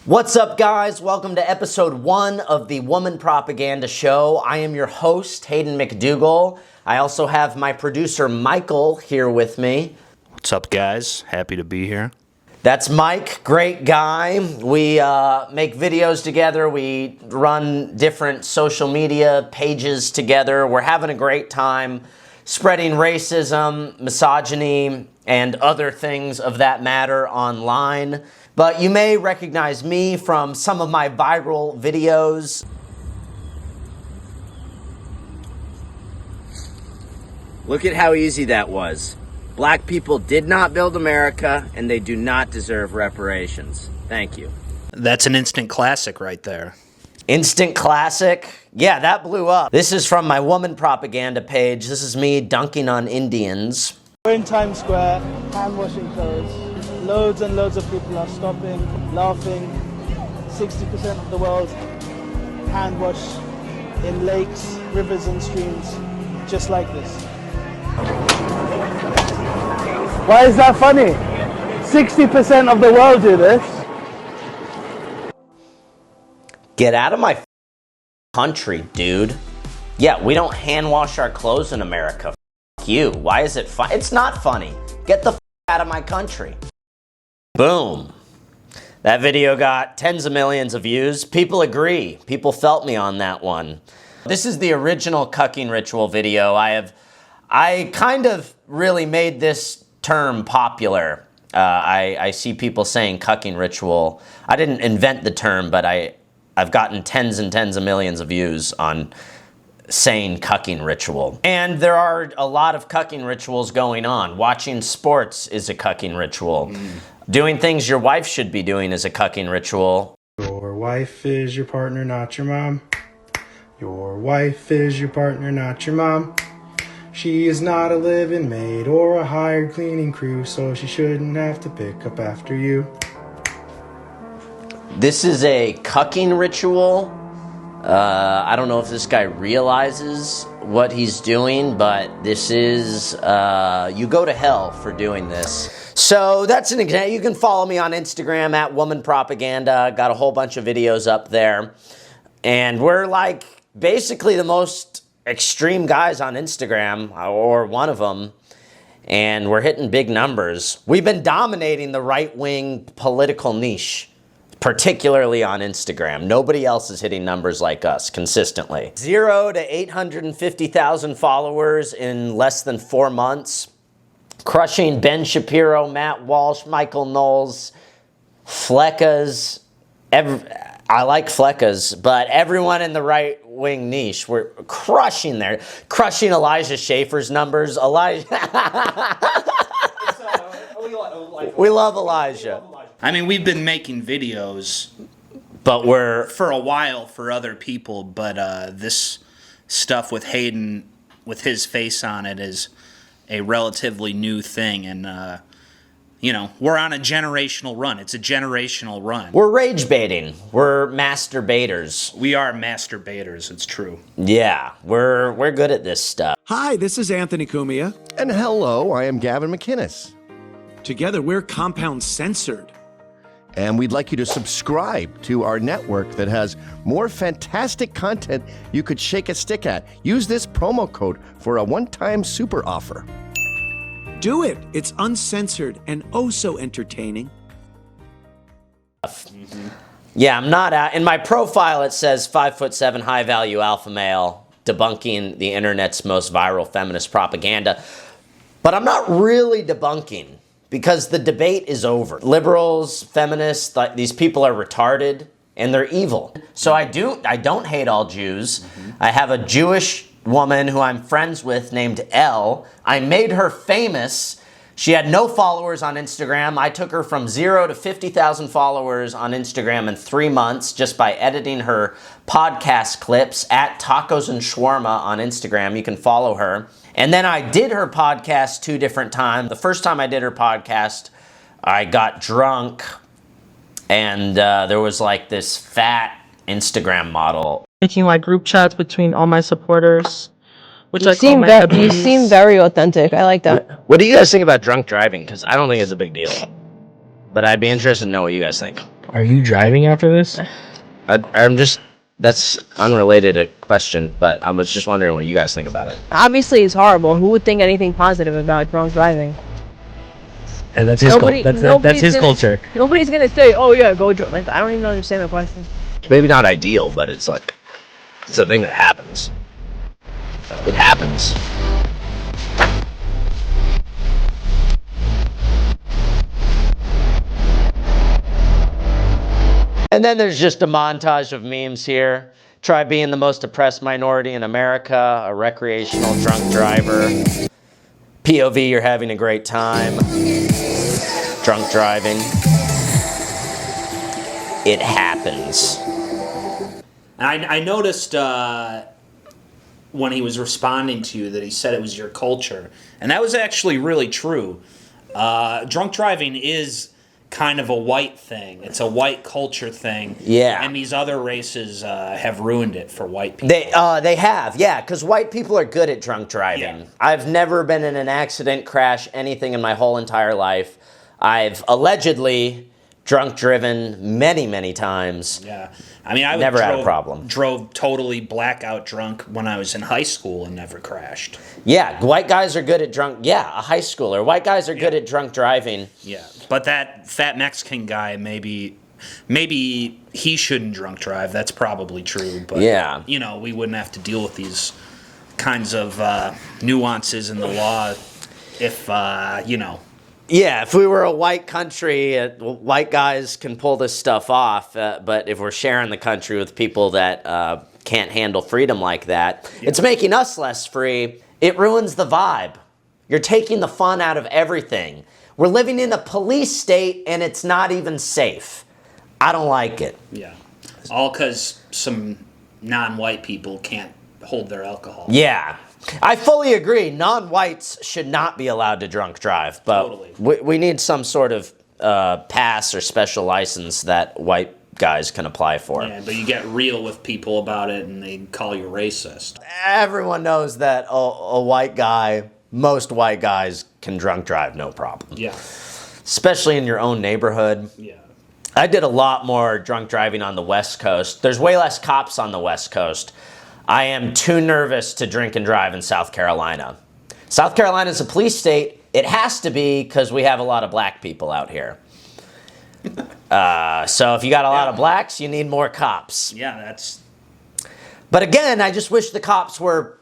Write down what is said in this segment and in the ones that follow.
What's up, guys? Welcome to episode 1 of the Woman Propaganda Show. I am your host, Hayden McDougall. I also have my producer, Michael, here with me. What's up, guys? Happy to be here. That's Mike, great guy. We make videos together. We run different social media pages together. We're having a great time spreading racism, misogyny, and other things of that matter online. But you may recognize me from some of my viral videos. Look at how easy that was. Black people did not build America, and they do not deserve reparations. Thank you. That's an instant classic right there. Instant classic? Yeah, that blew up. This is from my Woman Propaganda page. This is me dunking on Indians. We're in Times Square, hand washing clothes. Loads and loads of people are stopping, laughing. 60% of the world hand wash in lakes, rivers and streams, just like this. Why is that funny? 60% of the world do this. Get out of my country, dude. Yeah, we don't hand wash our clothes in America. F you. Why is it fun? It's not funny. Get the out of my country. Boom. That video got tens of millions of views. People agree. People felt me on that one. This is the original cucking ritual video. I kind of really made this term popular. I see people saying cucking ritual. I didn't invent the term, but I've gotten tens and tens of millions of views on saying cucking ritual. And there are a lot of cucking rituals going on. Watching sports is a cucking ritual. Doing things your wife should be doing is a cucking ritual. Your wife is your partner, not your mom. Your wife is your partner, not your mom. She is not a living maid or a hired cleaning crew, so she shouldn't have to pick up after you. This is a cucking ritual. I don't know if this guy realizes what he's doing, but this is, you go to hell for doing this. So that's an example. You can follow me on Instagram at Woman Propaganda. Got a whole bunch of videos up there. And we're like basically the most extreme guys on Instagram, or one of them. And we're hitting big numbers. We've been dominating the right-wing political niche, particularly on Instagram. Nobody else is hitting numbers like us consistently. 0 to 850,000 followers in less than 4 months. Crushing Ben Shapiro, Matt Walsh, Michael Knowles, Fleckas. I like Fleckas, but everyone in the right-wing niche, we're crushing there. Crushing Elijah Schaefer's numbers. We love Elijah. I mean, we've been making videos, but we're for a while for other people, but this stuff with Hayden, with his face on it, is a relatively new thing, and we're on a generational run. It's a generational run. We're rage baiting. We're masturbators. We are masturbators, it's true. Yeah, we're good at this stuff. Hi, this is Anthony Cumia. And hello, I am Gavin McInnes. Together, we're Compound Censored. And we'd like you to subscribe to our network that has more fantastic content you could shake a stick at. Use this promo code for a one-time super offer. Do it. It's uncensored and oh so entertaining. Yeah, I'm not out. In my profile, it says 5'7" high-value alpha male debunking the internet's most viral feminist propaganda. But I'm not really debunking, because the debate is over. Liberals, feminists, these people are retarded and they're evil. So I don't hate all Jews. I have a Jewish woman who I'm friends with named Elle. I made her famous. She had no followers on Instagram. I took her from 0 to 50,000 followers on Instagram in 3 months just by editing her podcast clips at Tacos and Shawarma on Instagram. You can follow her. And then I did her podcast 2 different times. The first time I did her podcast, I got drunk, and there was like this fat Instagram model. Making like group chats between all my supporters, which You seem very authentic. I like that. What do you guys think about drunk driving? Because I don't think it's a big deal. But I'd be interested to know what you guys think. Are you driving after this? I'm just. That's unrelated to question, but I was just wondering what you guys think about it. Obviously, it's horrible. Who would think anything positive about drunk driving? And that's his that's his culture. Nobody's gonna say, "Oh yeah, go drunk." Like, I don't even understand the question. Maybe not ideal, but it's like it's a thing that happens. It happens. And then there's just a montage of memes here. Try being the most oppressed minority in America, a recreational drunk driver. POV, you're having a great time. Drunk driving. It happens. I noticed when he was responding to you that he said it was your culture. And that was actually really true. Drunk driving is kind of a white thing. It's a white culture thing. Yeah. And these other races have ruined it for white people. They have, yeah, because white people are good at drunk driving. Yeah. I've never been in an accident, crash, anything in my whole entire life. I've allegedly drunk driven many, many times. Yeah. I mean, I never had a problem. Drove totally blackout drunk when I was in high school and never crashed. Yeah, white guys are good at drunk. Yeah, a high schooler. White guys are good at drunk driving. Yeah, but that fat Mexican guy, maybe he shouldn't drunk drive. That's probably true. But yeah, you know, we wouldn't have to deal with these kinds of nuances in the law if you know. Yeah, if we were a white country, white guys can pull this stuff off. But if we're sharing the country with people that can't handle freedom like that, it's making us less free. It ruins the vibe. You're taking the fun out of everything. We're living in a police state, and it's not even safe. I don't like it. Yeah, all because some non-white people can't hold their alcohol. Yeah. I fully agree. Non-whites should not be allowed to drunk drive, but totally. we need some sort of pass or special license that white guys can apply for. Yeah, but you get real with people about it, and they call you racist. Everyone knows that a white guy, most white guys can drunk drive no problem. Yeah. Especially in your own neighborhood. Yeah. I did a lot more drunk driving on the West Coast. There's way less cops on the West Coast. I am too nervous to drink and drive in South Carolina. South Carolina is a police state. It has to be because we have a lot of black people out here. So if you got a lot of blacks, you need more cops. Yeah, that's... But again, I just wish the cops were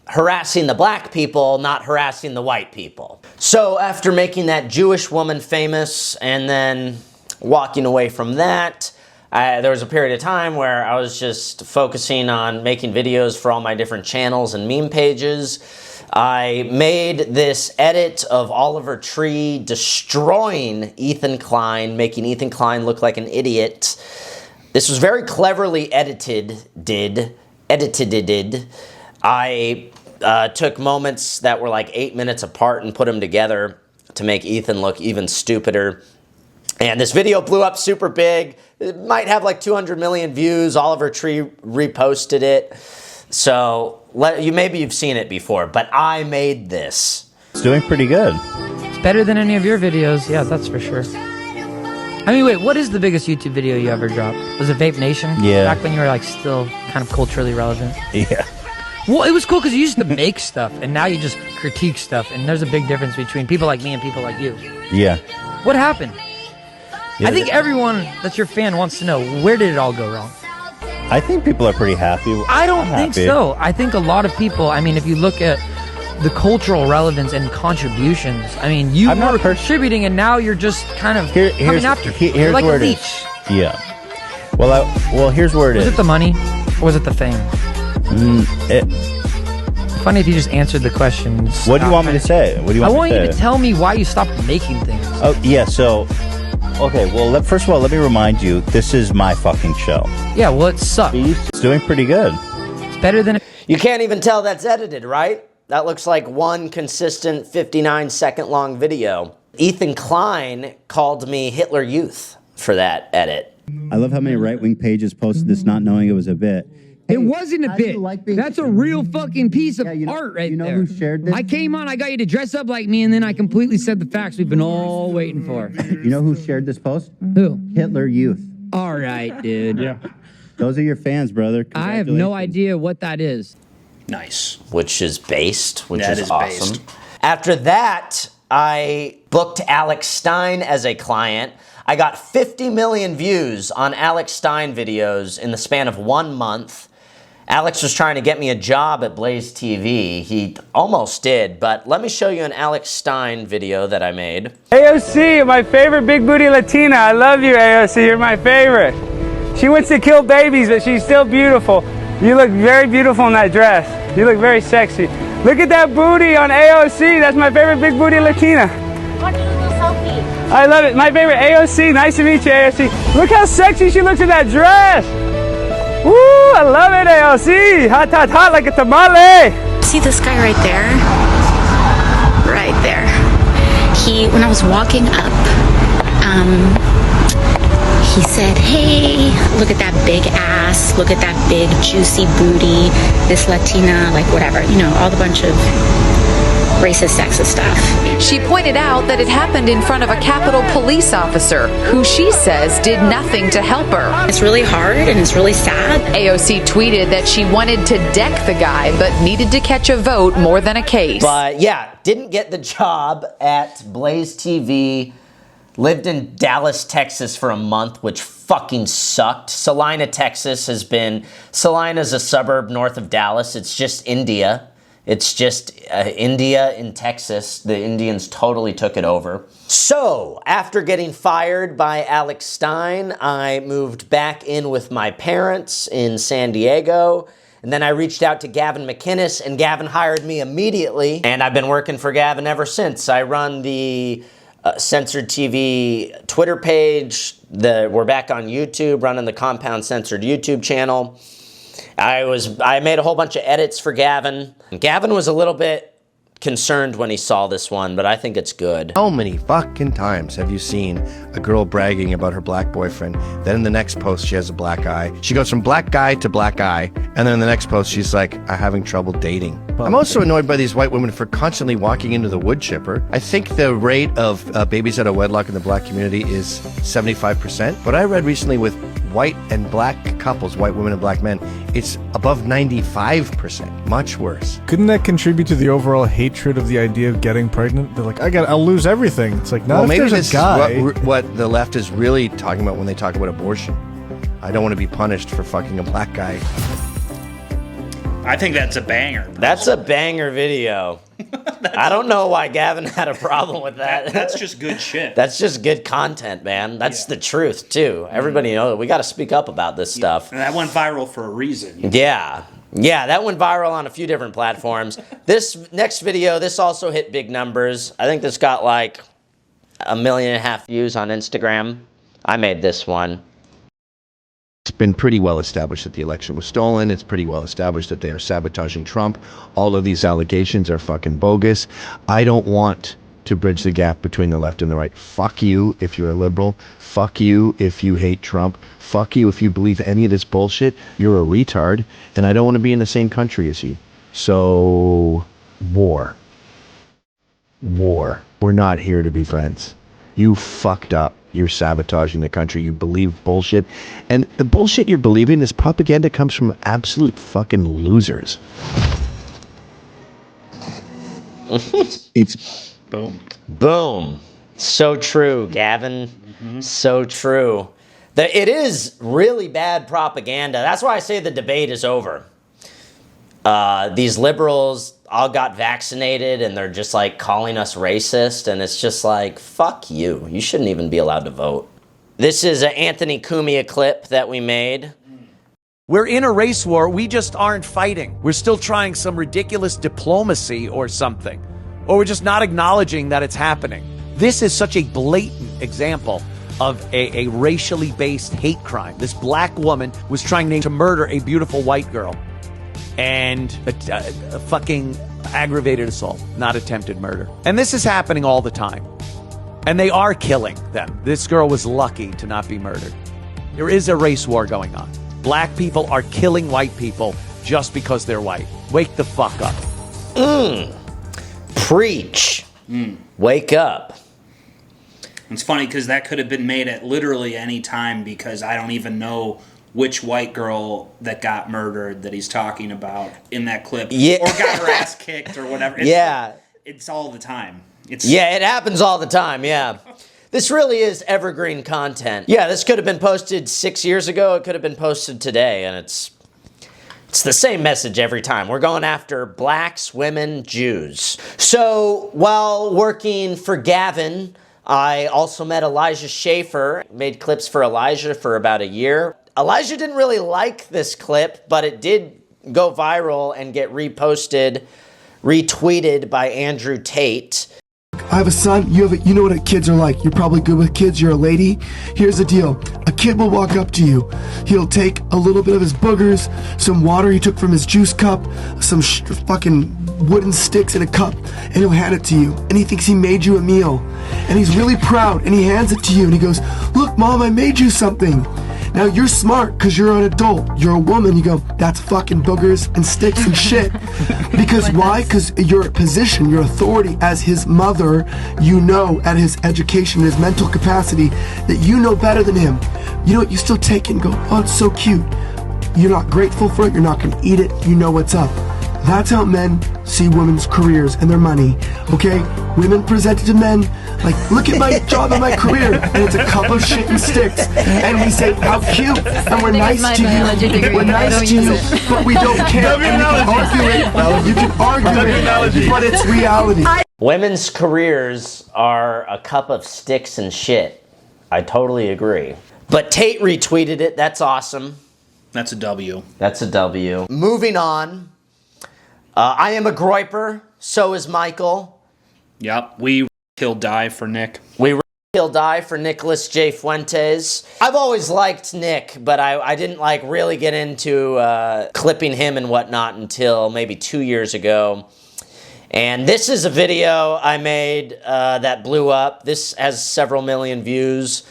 harassing the black people, not harassing the white people. So after making that Jewish woman famous and then walking away from that, there was a period of time where I was just focusing on making videos for all my different channels and meme pages. I made this edit of Oliver Tree destroying Ethan Klein, making Ethan Klein look like an idiot. This was very cleverly edited. I took moments that were like 8 minutes apart and put them together to make Ethan look even stupider. And this video blew up super big. It might have like 200 million views. Oliver Tree reposted it. So maybe you've seen it before, but I made this. It's doing pretty good. It's better than any of your videos. Yeah, that's for sure. I mean, wait, what is the biggest YouTube video you ever dropped? Was it Vape Nation? Yeah. Back when you were like still kind of culturally relevant? Yeah. Well, it was cool because you used to make stuff, and now you just critique stuff, and there's a big difference between people like me and people like you. Yeah. What happened? Yeah, I think everyone that's your fan wants to know, where did it all go wrong? I think people are pretty happy. I don't think so. I think a lot of people, I mean, if you look at the cultural relevance and contributions, I mean, you were contributing and now you're just kind of coming after people. You're like a leech. Yeah. Well, here's where it is. Was it the money or was it the fame? Funny if you just answered the questions. What do you want me to say? What do you want I want me to you to tell me why you stopped making things. Oh, yeah, so... Okay, well, first of all, let me remind you, this is my fucking show. Yeah, well, it sucks. It's doing pretty good. It's better than... You can't even tell that's edited, right? That looks like one consistent 59-second long video. Ethan Klein called me Hitler Youth for that edit. I love how many right-wing pages posted this not knowing it was a bit. It wasn't a bit. That's a real fucking piece of art right there. You know who shared this? I came on, I got you to dress up like me, and then I completely said the facts we've been all waiting for. You know who shared this post? Who? Hitler Youth. All right, dude. Yeah. Those are your fans, brother. I have no idea what that is. Nice. Which is based, which That is is awesome. based. After that, I booked Alex Stein as a client. I got 50 million views on Alex Stein videos in the span of 1 month. Alex was trying to get me a job at Blaze TV. He almost did, but let me show you an Alex Stein video that I made. AOC, my favorite big booty Latina. I love you, AOC. You're my favorite. She wants to kill babies, but she's still beautiful. You look very beautiful in that dress. You look very sexy. Look at that booty on AOC. That's my favorite big booty Latina. I love it. My favorite AOC. Nice to meet you, AOC. Look how sexy she looks in that dress. Woo, I love it, AOC. Hot, hot, hot like a tamale. See this guy right there? Right there. When I was walking up, he said, hey, look at that big ass, look at that big juicy booty, this Latina, like whatever, you know, all the bunch of racist, sexist stuff. She pointed out that it happened in front of a Capitol police officer who she says did nothing to help her. It's really hard and it's really sad. AOC tweeted that she wanted to deck the guy but needed to catch a vote more than a case. But yeah, didn't get the job at Blaze TV. Lived in Dallas, Texas for a month, which fucking sucked. Salina, Texas Salina's a suburb north of Dallas. It's just India. It's just India in Texas. The Indians totally took it over. So, after getting fired by Alex Stein, I moved back in with my parents in San Diego. And then I reached out to Gavin McInnes, and Gavin hired me immediately. And I've been working for Gavin ever since. I run the Censored TV Twitter page. We're back on YouTube, running the Compound Censored YouTube channel. I made a whole bunch of edits for Gavin. Gavin was a little bit concerned when he saw this one, but I think it's good. How many fucking times have you seen a girl bragging about her black boyfriend, then in the next post she has a black eye? She goes from black guy to black eye, and then in the next post she's like, I'm having trouble dating. I'm also annoyed by these white women for constantly walking into the wood chipper. I think the rate of babies out of wedlock in the black community is 75%. But I read recently with white and black couples, white women and black men, it's above 95%. Much worse. Couldn't that contribute to the overall hatred of the idea of getting pregnant? They're like, I'll lose everything. It's like, no, well, maybe this is what the left is really talking about when they talk about abortion. I don't want to be punished for fucking a black guy. I think that's a banger. That's a banger video. I don't know why Gavin had a problem with that. That's just good shit. That's just good content, man. That's the truth, too. Everybody knows we got to speak up about this stuff. And that went viral for a reason. Yeah. Yeah, that went viral on a few different platforms. This next video, this also hit big numbers. I think this got like 1.5 million views on Instagram. I made this one. It's been pretty well established that the election was stolen. It's pretty well established that they are sabotaging Trump. All of these allegations are fucking bogus. I don't want to bridge the gap between the left and the right. Fuck you if you're a liberal. Fuck you if you hate Trump. Fuck you if you believe any of this bullshit. You're a retard, and I don't want to be in the same country as you. So, war. War. We're not here to be friends. You fucked up. You're sabotaging the country. You believe bullshit. And the bullshit you're believing, this propaganda comes from absolute fucking losers. It's boom. Boom. So true, Gavin. Mm-hmm. So true. It is really bad propaganda. That's why I say the debate is over. These liberals all got vaccinated and they're just like calling us racist, and it's just like, fuck you. You shouldn't even be allowed to vote. This is an Anthony Cumia clip that we made. We're in a race war. We just aren't fighting. We're still trying some ridiculous diplomacy or something. Or we're just not acknowledging that it's happening. This is such a blatant example of a racially based hate crime. This black woman was trying to murder a beautiful white girl. And a fucking aggravated assault, not attempted murder. And this is happening all the time. And they are killing them. This girl was lucky to not be murdered. There is a race war going on. black people are killing white people just because they're white. Wake the fuck up. Preach. Wake up. It's funny because that could have been made at literally any time, because I don't even know which white girl that got murdered that he's talking about in that clip. Yeah. Or got her ass kicked or whatever. It's all the time. It happens all the time, yeah. This really is evergreen content. Yeah, this could have been posted 6 years ago. It could have been posted today, and it's the same message every time. We're going after blacks, women, Jews. So while working for Gavin, I also met Elijah Schaefer. Made clips for Elijah for about a year. Elijah didn't really like this clip, but it did go viral and get reposted, retweeted by Andrew Tate. I have a son. You know what kids are like. You're probably good with kids. You're a lady. Here's the deal. A kid will walk up to you. He'll take a little bit of his boogers, some water he took from his juice cup, some fucking wooden sticks in a cup, and he'll hand it to you. And he thinks he made you a meal. And he's really proud, and he hands it to you, and he goes, "Look, Mom, I made you something." Now, you're smart because you're an adult. You're a woman. You go, "That's fucking boogers and sticks and shit." Because why? Because your position, your authority as his mother, you know at his education, his mental capacity, that you know better than him. You know what? You still take it and go, "Oh, it's so cute." You're not grateful for it. You're not going to eat it. You know what's up. That's how men see women's careers and their money, okay? Women presented to men like, "Look at my job and my career," and it's a cup of shit and sticks. And we say, "How cute," and we're nice to you. We're nice to you, but we don't care. And you can argue it. You can argue it, but it's reality. Women's careers are a cup of sticks and shit. I totally agree. But Tate retweeted it. That's awesome. That's a W. That's a W. Moving on. I am a groiper. So is Michael. Yep. We kill die for Nick. We kill die for Nicholas J. Fuentes. I've always liked Nick, but I didn't like really get into clipping him and whatnot until maybe 2 years ago. And this is a video I made that blew up. This has several million views.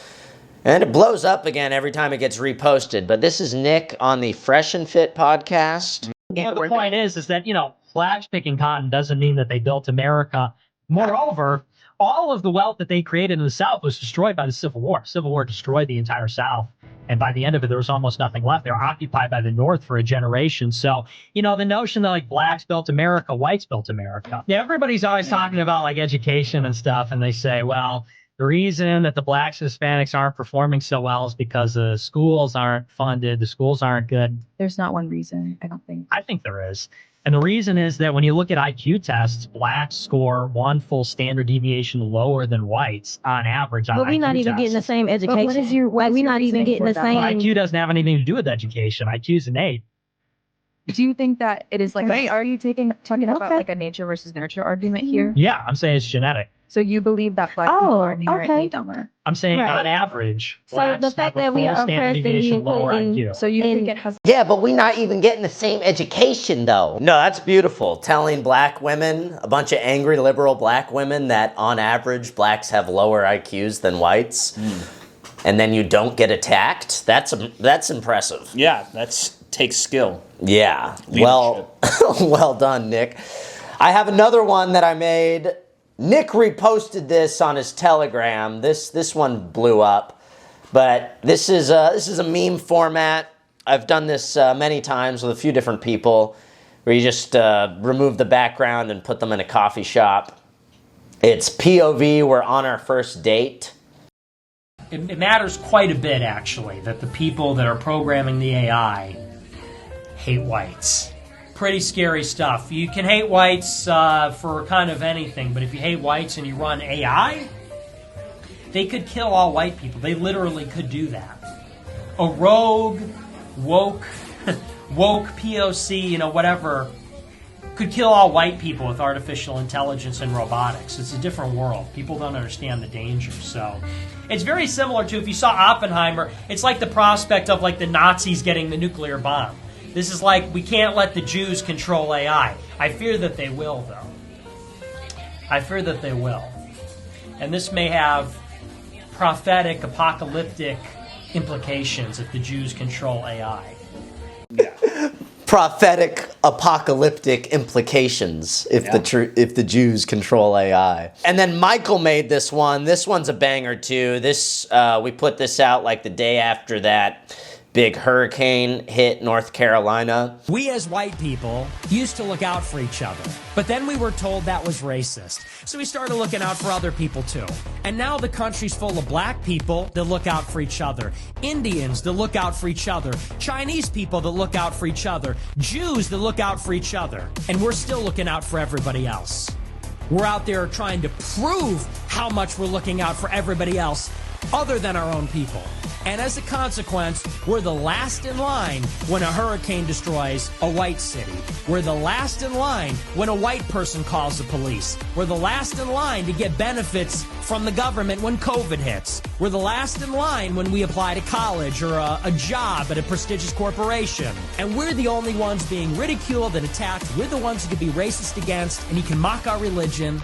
And it blows up again every time it gets reposted. But this is Nick on the Fresh and Fit podcast. Yeah, the point is that, blacks picking cotton doesn't mean that they built America. Moreover, all of the wealth that they created in the South was destroyed by the Civil War. Civil War destroyed the entire South. And by the end of it, there was almost nothing left. They were occupied by the North for a generation. So, the notion that blacks built America, whites built America. Yeah, everybody's always talking about education and stuff. And they say, well, the reason that the blacks and Hispanics aren't performing so well is because the schools aren't funded. The schools aren't good. There's not one reason, I don't think. I think there is. And the reason is that when you look at IQ tests, blacks score one full standard deviation lower than whites on average on IQ tests. But we're not even getting the same education. We're not even getting the same. IQ doesn't have anything to do with education. IQ is innate. Do you think that it is are you talking about a nature versus nurture argument here? Yeah, I'm saying it's genetic. So you believe that black people are inherently dumber? I'm saying on average. So the fact that we are oppressed, so you think it has... Yeah, but we're not even getting the same education, though. No, that's beautiful. Telling black women, a bunch of angry liberal black women, that on average blacks have lower IQs than whites, and then you don't get attacked. That's impressive. Yeah, takes skill. Yeah. Well, well done, Nick. I have another one that I made. Nick reposted this on his Telegram. This one blew up, but this is a meme format. I've done this many times with a few different people, where you just remove the background and put them in a coffee shop. It's POV. We're on our first date. It matters quite a bit, actually, that the people that are programming the AI hate whites. Pretty scary stuff. You can hate whites for kind of anything, but if you hate whites and you run AI, they could kill all white people. They literally could do that. A rogue, woke POC, whatever, could kill all white people with artificial intelligence and robotics. It's a different world. People don't understand the danger. So it's very similar to, if you saw Oppenheimer, it's like the prospect of the Nazis getting the nuclear bomb. This is like, we can't let the Jews control AI. I fear that they will, though. I fear that they will. And this may have prophetic, apocalyptic implications if the Jews control AI. prophetic apocalyptic implications if the Jews control AI. And then Michael made this one. This one's a banger too. This we put this out like the day after that big hurricane hit North Carolina. We as white people used to look out for each other, but then we were told that was racist. So we started looking out for other people too. And now the country's full of black people that look out for each other, Indians that look out for each other, Chinese people that look out for each other, Jews that look out for each other. And we're still looking out for everybody else. We're out there trying to prove how much we're looking out for everybody else other than our own people. And as a consequence, we're the last in line when a hurricane destroys a white city. We're the last in line when a white person calls the police. We're the last in line to get benefits from the government when COVID hits. We're the last in line when we apply to college or a job at a prestigious corporation. And we're the only ones being ridiculed and attacked. We're the ones who can be racist against, and you can mock our religion,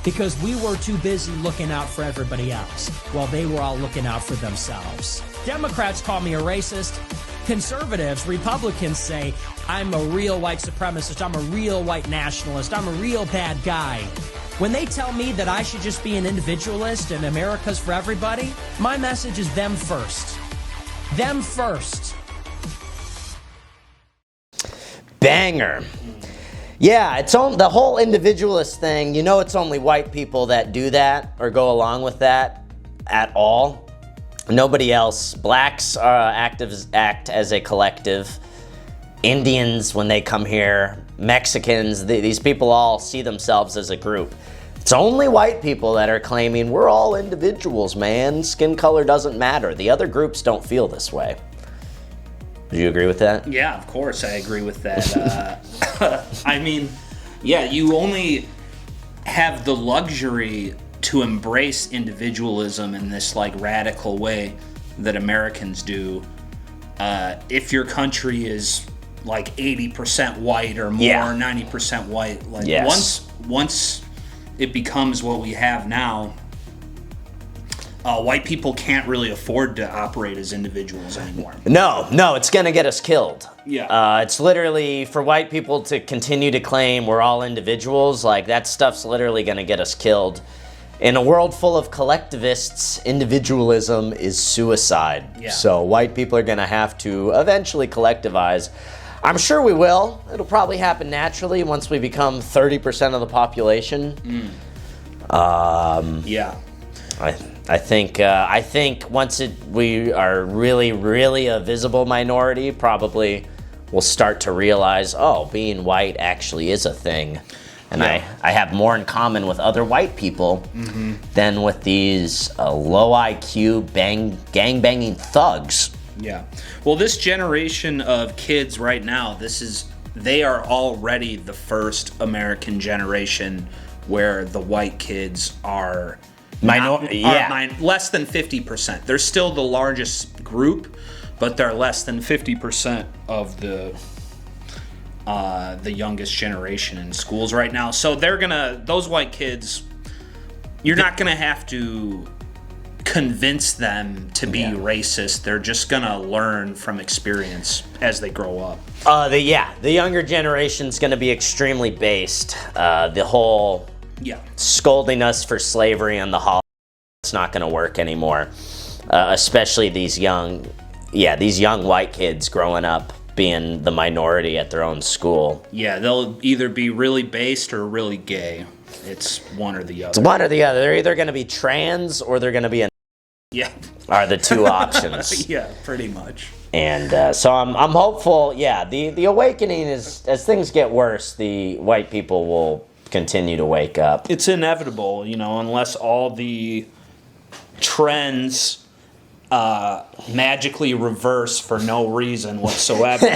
because we were too busy looking out for everybody else while they were all looking out for themselves. Democrats call me a racist. Conservatives, Republicans say I'm a real white supremacist, I'm a real white nationalist, I'm a real bad guy. When they tell me that I should just be an individualist and America's for everybody, my message is them first. Them first. Banger. Yeah, it's on the whole individualist thing. You know, it's only white people that do that or go along with that at all. Nobody else. Blacks act as a collective. Indians, when they come here, Mexicans, these people all see themselves as a group. It's only white people that are claiming we're all individuals, man. Skin color doesn't matter. The other groups don't feel this way. Do you agree with that? Yeah, of course I agree with that. I mean, yeah, you only have the luxury to embrace individualism in this like radical way that Americans do if your country is like 80% white or more, 90% white. Like once it becomes what we have now, white people can't really afford to operate as individuals anymore. No, it's gonna get us killed. Yeah. It's literally, for white people to continue to claim we're all individuals, like that stuff's literally gonna get us killed. In a world full of collectivists, individualism is suicide. Yeah. So white people are gonna have to eventually collectivize. I'm sure we will. It'll probably happen naturally once we become 30% of the population. Yeah. I think once we are really a visible minority, probably we'll start to realize, oh, being white actually is a thing. And I have more in common with other white people than with these low IQ gang-banging thugs. Yeah. Well, this generation of kids right now, they are already the first American generation where the white kids are less than 50%. They're still the largest group, but they're less than 50% of the youngest generation in schools right now. So those white kids, you're not gonna have to convince them to be racist. They're just gonna learn from experience as they grow up. The younger generation's gonna be extremely based. The whole scolding us for slavery on the holiday, it's not going to work anymore. Especially these young white kids growing up being the minority at their own school. Yeah, they'll either be really based or really gay. It's one or the other. It's one or the other. They're either going to be trans or they're going to be are the two options. Yeah, pretty much. And so I'm hopeful. Yeah, the awakening is, as things get worse, the white people will continue to wake up. It's inevitable, unless all the trends magically reverse for no reason whatsoever.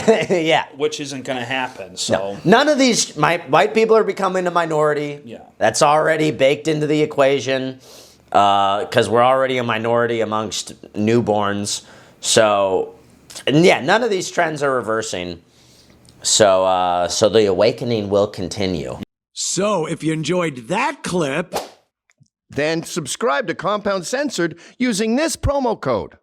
Which isn't going to happen. So none of these white people are becoming a minority. Yeah, that's already baked into the equation because we're already a minority amongst newborns. So none of these trends are reversing. So the awakening will continue. So, if you enjoyed that clip, then subscribe to Compound Censored using this promo code.